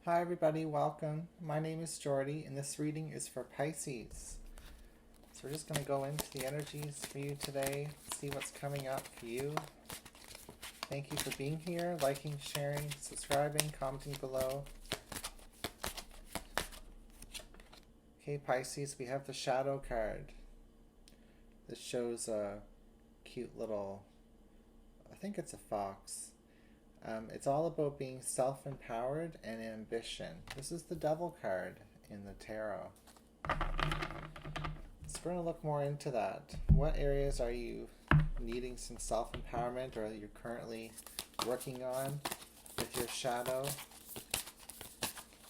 Hi everybody, welcome. My name is Jordy and this reading is for Pisces. So we're just going to go into the energies for you today, see what's coming up for you. Thank you for being here, liking, sharing, subscribing, commenting below. Okay, Pisces, we have the Shadow card. This shows a cute little, I think it's a fox. It's all about being self-empowered and ambition. This is the Devil card in the tarot. So we're going to look more into that. What areas are you needing some self-empowerment or you're currently working on with your shadow?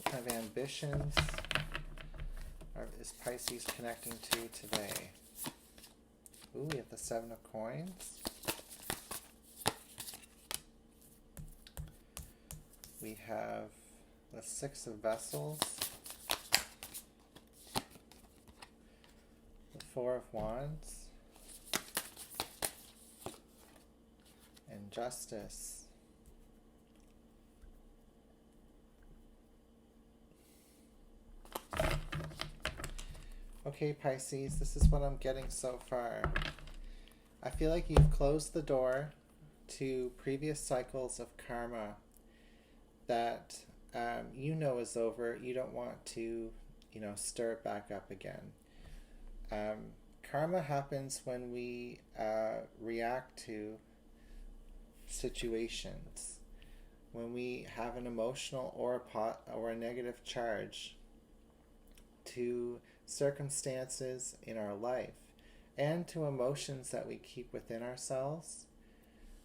What kind of ambitions is Pisces connecting to today? Ooh, we have the Seven of Coins. We have the Six of Vessels, the Four of Wands, and Justice. Okay, Pisces, this is what I'm getting so far. I feel like you've closed the door to previous cycles of karma that you know is over. You don't want to, stir it back up again. Karma happens when we react to situations, when we have an emotional or a negative charge to circumstances in our life and to emotions that we keep within ourselves.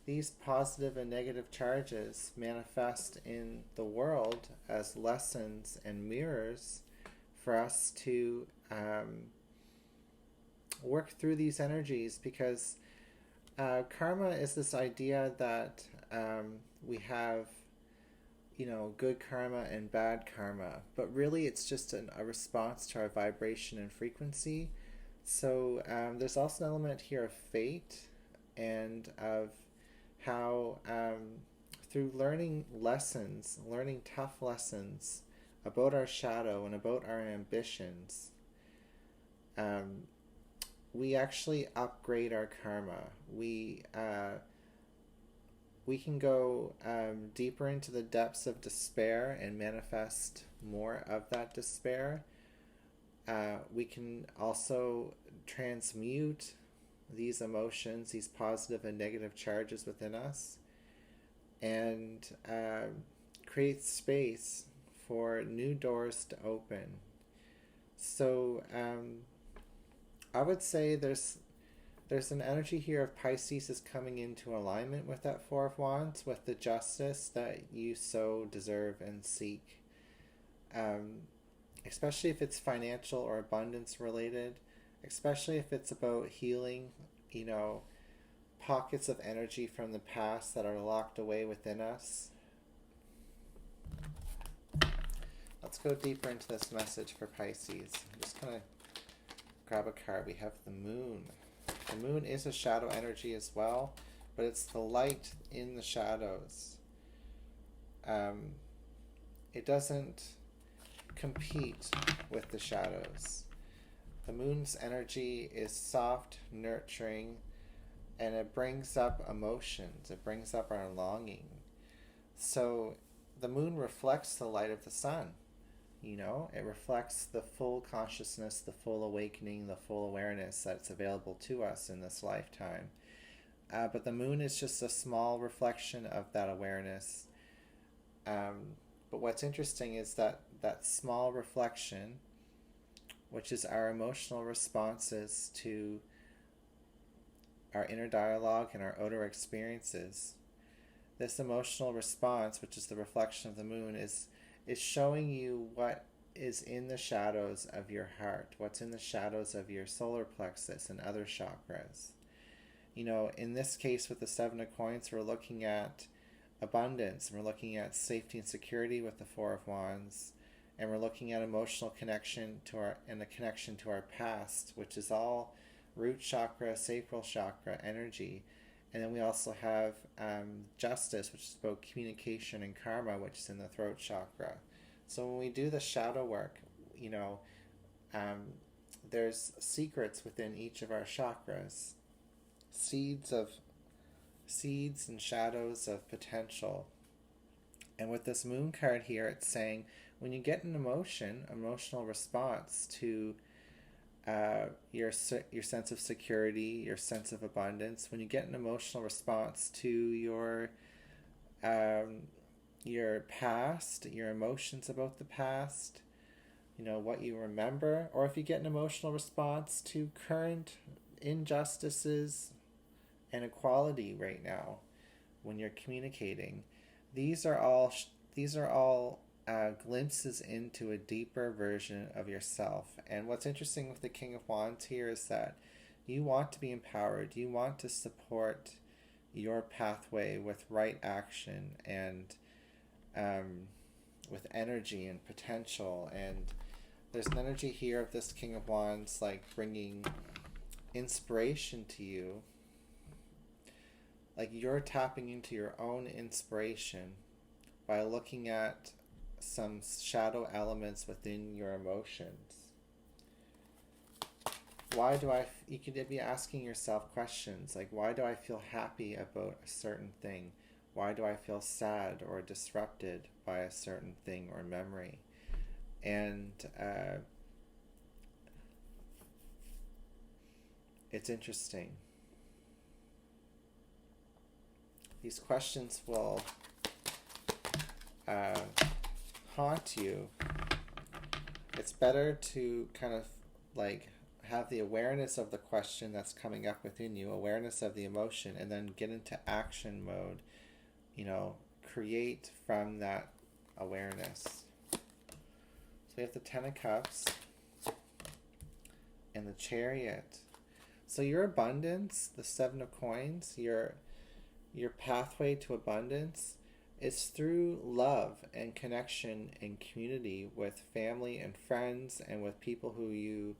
These positive and negative charges manifest in the world as lessons and mirrors for us to work through these energies, because karma is this idea that we have, good karma and bad karma, but really it's just a response to our vibration and frequency. So there's also an element here of fate and of how through learning tough lessons about our shadow and about our ambitions, we actually upgrade our karma. We can go deeper into the depths of despair and manifest more of that despair. We can also transmute these emotions, these positive and negative charges within us, and create space for new doors to open. So I would say there's an energy here of Pisces is coming into alignment with that Four of Wands, with the justice that you so deserve and seek. Especially if it's financial or abundance related, especially if it's about healing, pockets of energy from the past that are locked away within us. Let's go deeper into this message for Pisces. I'm just going to grab a card. We have the Moon. The Moon is a shadow energy as well, but it's the light in the shadows. It doesn't compete with the shadows. The Moon's energy is soft, nurturing, and it brings up emotions. It brings up our longing. So the Moon reflects the light of the sun. It reflects the full consciousness, the full awakening, the full awareness that's available to us in this lifetime. But the Moon is just a small reflection of that awareness. But what's interesting is that small reflection, which is our emotional responses to our inner dialogue and our outer experiences, this emotional response, which is the reflection of the Moon, is showing you what is in the shadows of your heart, what's in the shadows of your solar plexus and other chakras. In this case with the Seven of Coins, we're looking at abundance, and we're looking at safety and security with the Four of Wands, and we're looking at emotional connection and a connection to our past, which is all root chakra, sacral chakra energy. And then we also have justice, which is about communication, and karma, which is in the throat chakra. So when we do the shadow work, you know, um, there's secrets within each of our chakras, seeds of seeds and shadows of potential. And with this moon card here, it's saying when you get an emotional response to your sense of security, your sense of abundance, when you get an emotional response to um, your past, your emotions about the past, you know, what you remember, or if you get an emotional response to current injustices and equality right now when you're communicating, these are all glimpses into a deeper version of yourself. And what's interesting with the King of Wands here is that you want to be empowered. You want to support your pathway with right action and with energy and potential. And there's an energy here of this King of Wands like bringing inspiration to you. Like you're tapping into your own inspiration by looking at some shadow elements within your emotions. You could be asking yourself questions like, why do I feel happy about a certain thing? Why do I feel sad or disrupted by a certain thing or memory? And it's interesting. These questions will haunt you. It's better to kind of like have the awareness of the question that's coming up within you, awareness of the emotion, and then get into action mode. You know, create from that awareness. So we have the Ten of Cups and the Chariot. So your abundance, the Seven of Coins, your pathway to abundance is through love and connection and community with family and friends and with people who you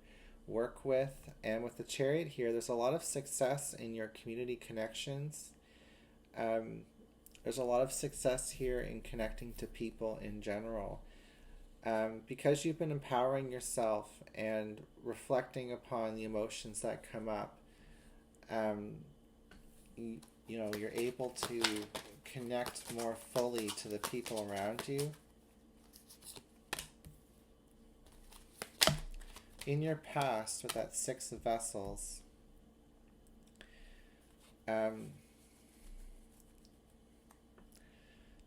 work with. And with the Chariot here, there's a lot of success in your community connections. There's a lot of success here in connecting to people in general. Because you've been empowering yourself and reflecting upon the emotions that come up, you know, you're able to connect more fully to the people around you. In your past, with that Six of Vessels,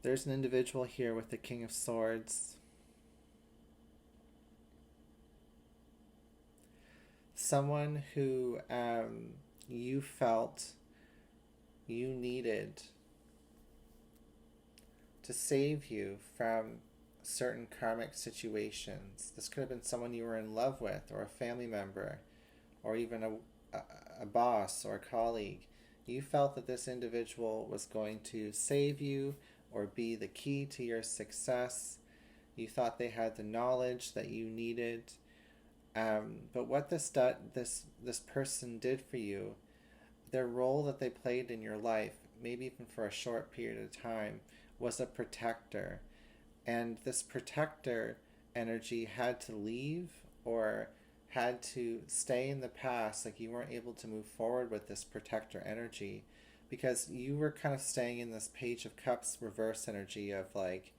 there's an individual here with the King of Swords. Someone who you felt you needed to save you from certain karmic situations. This could have been someone you were in love with, or a family member, or even a boss or a colleague. You felt that this individual was going to save you or be the key to your success. You thought they had the knowledge that you needed. But what this person did for you, their role that they played in your life, maybe even for a short period of time, was a protector. And this protector energy had to leave or had to stay in the past. Like you weren't able to move forward with this protector energy because you were kind of staying in this Page of Cups reverse energy of like,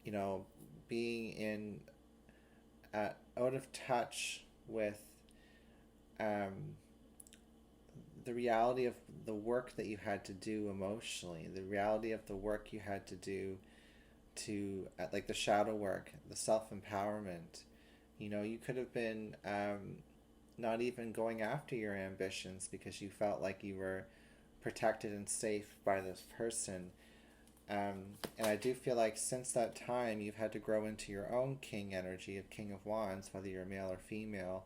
you know, being in out of touch with the reality of the work that you had to do emotionally, the reality of the work you had to do to like the shadow work, the self-empowerment. You know, you could have been not even going after your ambitions because you felt like you were protected and safe by this person. And I do feel like since that time you've had to grow into your own king energy of King of Wands, whether you're male or female,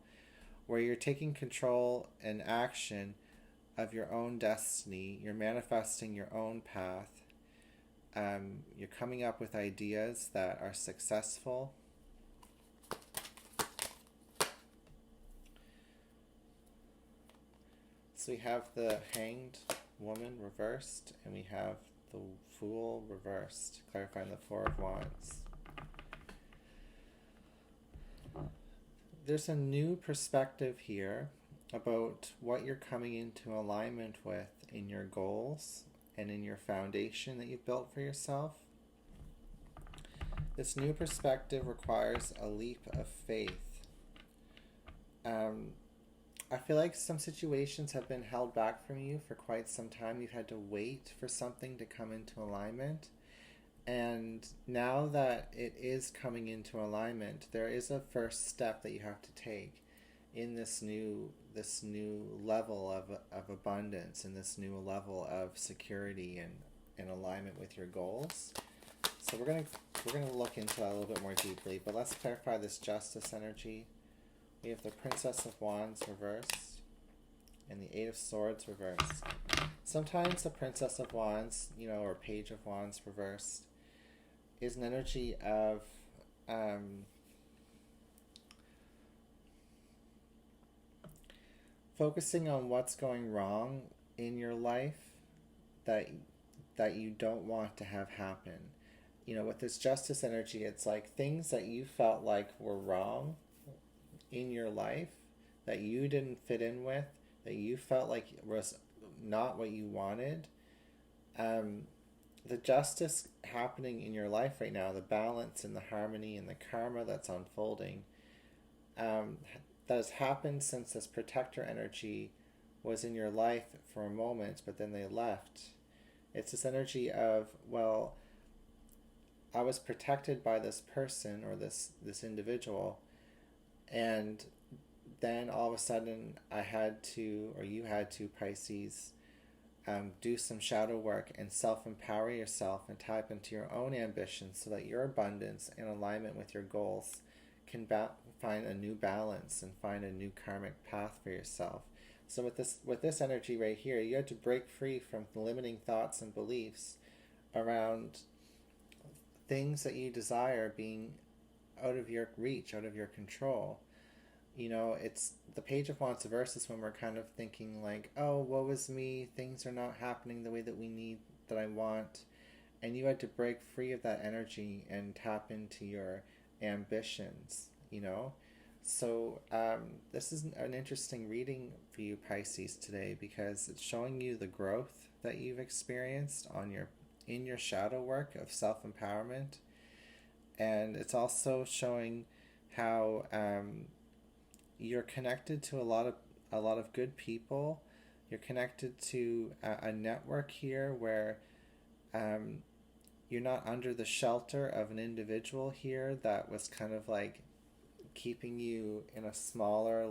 where you're taking control and action of your own destiny. You're manifesting your own path. You're coming up with ideas that are successful. So we have the Hanged Woman reversed, and we have the Fool reversed, clarifying the Four of Wands. there's a new perspective here about what you're coming into alignment with in your goals and in your foundation that you've built for yourself. This new perspective requires a leap of faith. I feel like some situations have been held back from you for quite some time. You've had to wait for something to come into alignment. And now that it is coming into alignment, there is a first step that you have to take in this new level of abundance, and this new level of security and in alignment with your goals. So we're gonna look into that a little bit more deeply, but let's clarify this justice energy. We have the Princess of Wands reversed and the Eight of Swords reversed. Sometimes the Princess of Wands, or Page of Wands reversed, is an energy of focusing on what's going wrong in your life that you don't want to have happen. With this justice energy, it's like things that you felt like were wrong in your life, that you didn't fit in with, that you felt like was not what you wanted. The justice happening in your life right now, the balance and the harmony and the karma that's unfolding, that has happened since this protector energy was in your life for a moment, but then they left. It's this energy of, well, I was protected by this person or this individual, and then all of a sudden I had to, or you had to, Pisces, do some shadow work and self-empower yourself and tap into your own ambitions so that your abundance and alignment with your goals can find a new balance and find a new karmic path for yourself. So with this energy right here, you had to break free from limiting thoughts and beliefs around things that you desire being out of your reach, out of your control. It's the Page of Wands versus when we're kind of thinking like, oh, woe is me, things are not happening the way that I want. And you had to break free of that energy and tap into your ambitions, So this is an interesting reading for you, Pisces, today, because it's showing you the growth that you've experienced in your shadow work of self-empowerment. And it's also showing how you're connected to a lot of good people. You're connected to a network here where you're not under the shelter of an individual here that was kind of like keeping you in a smaller,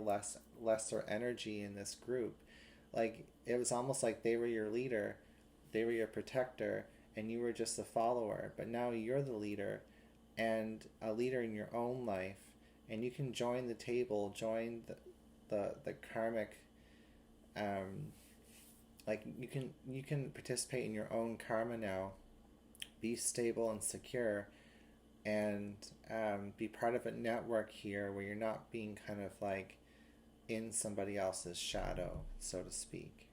lesser energy in this group. Like, it was almost like they were your leader, they were your protector, and you were just a follower. But now you're the leader, and a leader in your own life, and you can join the table, join the karmic, like you can participate in your own karma now, be stable and secure, and be part of a network here where you're not being kind of like in somebody else's shadow, so to speak,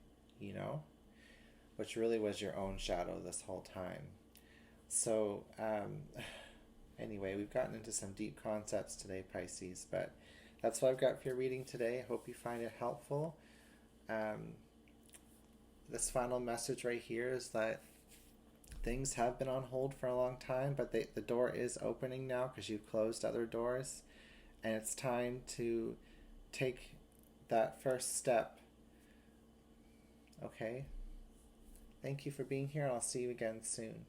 which really was your own shadow this whole time. So anyway, we've gotten into some deep concepts today, Pisces, but that's what I've got for your reading today. I hope you find it helpful. This final message right here is that things have been on hold for a long time, but the door is opening now because you've closed other doors, and it's time to take that first step. Okay? Thank you for being here, and I'll see you again soon.